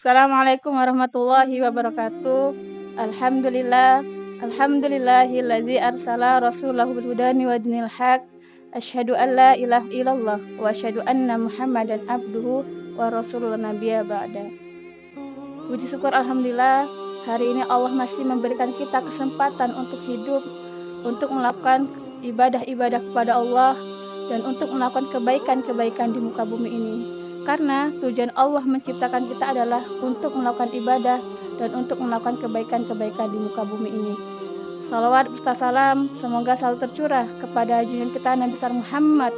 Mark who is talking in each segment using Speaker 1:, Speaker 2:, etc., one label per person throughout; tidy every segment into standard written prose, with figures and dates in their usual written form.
Speaker 1: Assalamualaikum warahmatullahi wabarakatuh. Alhamdulillah, alhamdulillahillazi arsala rasulahu bil hudani wa dinil haq. Asyhadu an la ilaha illallah wa asyhadu anna Muhammadan abduhu wa rasulun nabiyya ba'da. Puji syukur alhamdulillah, hari ini Allah masih memberikan kita kesempatan untuk hidup, untuk melakukan ibadah-ibadah kepada Allah dan untuk melakukan kebaikan-kebaikan di muka bumi ini. Karena tujuan Allah menciptakan kita adalah untuk melakukan ibadah dan untuk melakukan kebaikan-kebaikan di muka bumi ini. Salawat serta salam semoga selalu tercurah kepada junjungan kita Nabi besar Muhammad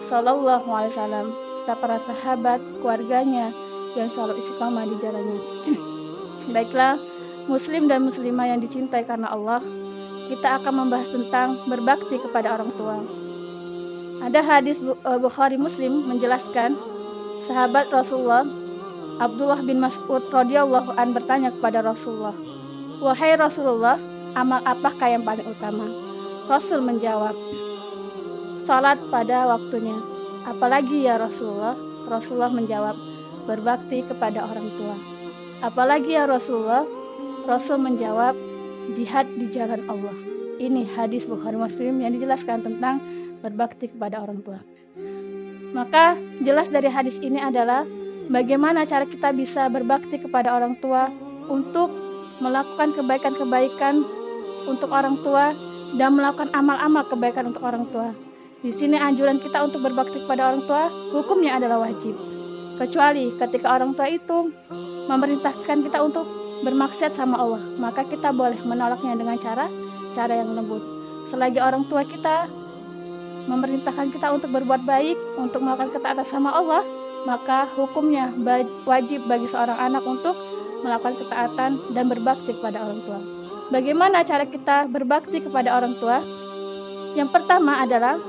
Speaker 1: Sallallahu Alaihi Wasallam serta para sahabat, keluarganya yang selalu istiqomah di jalannya. Baiklah, muslim dan muslimah yang dicintai karena Allah, kita akan membahas tentang berbakti kepada orang tua. Ada hadis Bukhari Muslim menjelaskan, sahabat Rasulullah Abdullah bin Mas'ud radhiyallahu an bertanya kepada Rasulullah, "Wahai Rasulullah, amal apakah yang paling utama?" Rasul menjawab, "Salat pada waktunya." "Apalagi ya Rasulullah?" Rasulullah menjawab, "Berbakti kepada orang tua." "Apalagi ya Rasulullah?" Rasul menjawab, "Jihad di jalan Allah." Ini hadis Bukhari Muslim yang dijelaskan tentang berbakti kepada orang tua. Maka jelas dari hadis ini adalah bagaimana cara kita bisa berbakti kepada orang tua untuk melakukan kebaikan-kebaikan untuk orang tua dan melakukan amal-amal kebaikan untuk orang tua. Di sini anjuran kita untuk berbakti kepada orang tua hukumnya adalah wajib. Kecuali ketika orang tua itu memerintahkan kita untuk bermaksiat sama Allah, maka kita boleh menolaknya dengan cara yang lembut. Selagi orang tua kita memerintahkan kita untuk berbuat baik, untuk melakukan ketaatan sama Allah, maka hukumnya wajib bagi seorang anak untuk melakukan ketaatan dan berbakti kepada orang tua. Bagaimana cara kita berbakti kepada orang tua? Yang pertama adalah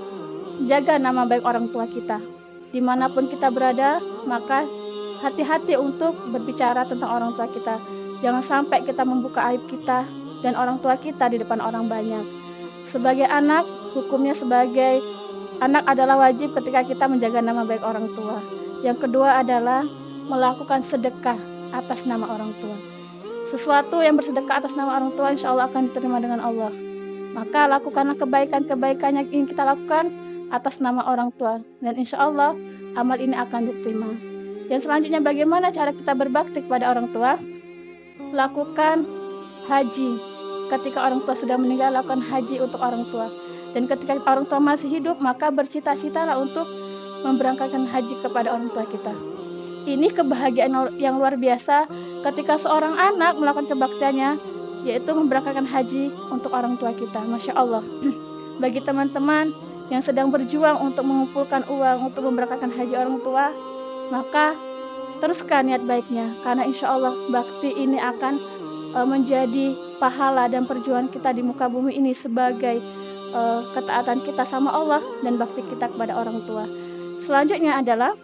Speaker 1: jaga nama baik orang tua kita. Dimanapun kita berada, maka hati-hati untuk berbicara tentang orang tua kita. Jangan sampai kita membuka aib kita dan orang tua kita di depan orang banyak. Sebagai anak, hukumnya sebagai anak adalah wajib ketika kita menjaga nama baik orang tua. Yang kedua adalah melakukan sedekah atas nama orang tua. Sesuatu yang bersedekah atas nama orang tua insya Allah akan diterima dengan Allah. Maka lakukanlah kebaikan-kebaikan yang ingin kita lakukan atas nama orang tua, dan insya Allah amal ini akan diterima. Yang selanjutnya, bagaimana cara kita berbakti kepada orang tua? Lakukan haji. Ketika orang tua sudah meninggal, lakukan haji untuk orang tua. Dan ketika orang tua masih hidup, maka bercita-citalah untuk memberangkatkan haji kepada orang tua kita. Ini kebahagiaan yang luar biasa ketika seorang anak melakukan kebaktiannya, yaitu memberangkatkan haji untuk orang tua kita. Masya Allah. Bagi teman-teman yang sedang berjuang untuk mengumpulkan uang untuk memberangkatkan haji orang tua, maka teruskan niat baiknya, karena insya Allah bakti ini akan menjadi pahala dan perjuangan kita di muka bumi ini sebagai ketaatan kita sama Allah dan bakti kita kepada orang tua. Selanjutnya adalah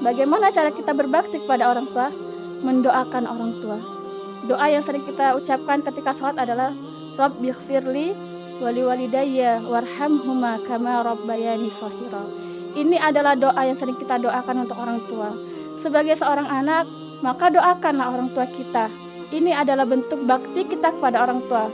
Speaker 1: bagaimana cara kita berbakti kepada orang tua? Mendoakan orang tua. Doa yang sering kita ucapkan ketika sholat adalah Rabbighfirli wali walidayya warhamhuma kama rabbayani shaghira. Ini adalah doa yang sering kita doakan untuk orang tua. Sebagai seorang anak, maka doakanlah orang tua kita. Ini adalah bentuk bakti kita kepada orang tua,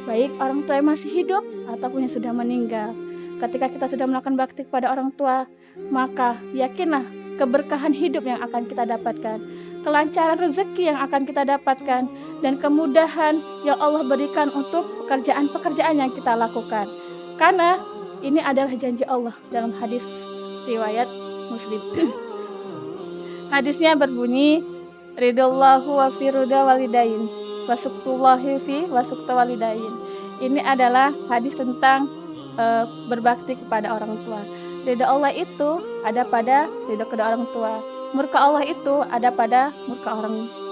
Speaker 1: baik orang tua yang masih hidup ataupun yang sudah meninggal. Ketika kita sudah melakukan bakti kepada orang tua, maka yakinlah keberkahan hidup yang akan kita dapatkan, kelancaran rezeki yang akan kita dapatkan, dan kemudahan yang Allah berikan untuk pekerjaan-pekerjaan yang kita lakukan. Karena ini adalah janji Allah dalam hadis riwayat Muslim. Hadisnya berbunyi, ridallahu wa fi ridha walidain wasuktullahi fi wasukta walidain. Ini adalah hadis tentang berbakti kepada orang tua. Ridha Allah itu ada pada ridha kedua orang tua. Murka Allah itu ada pada murka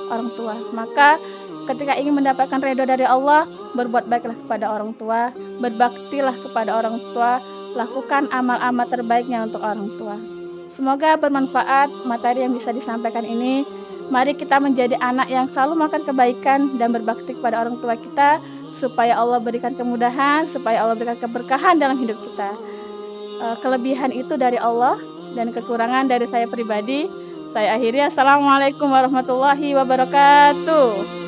Speaker 1: orang tua. Maka ketika ingin mendapatkan ridha dari Allah, berbuat baiklah kepada orang tua, berbaktilah kepada orang tua, lakukan amal-amal terbaiknya untuk orang tua. Semoga bermanfaat materi yang bisa disampaikan ini. Mari kita menjadi anak yang selalu melakukan kebaikan dan berbakti kepada orang tua kita, supaya Allah berikan kemudahan, supaya Allah berikan keberkahan dalam hidup kita. Kelebihan itu dari Allah dan kekurangan dari saya pribadi. Saya akhiri, assalamualaikum warahmatullahi wabarakatuh.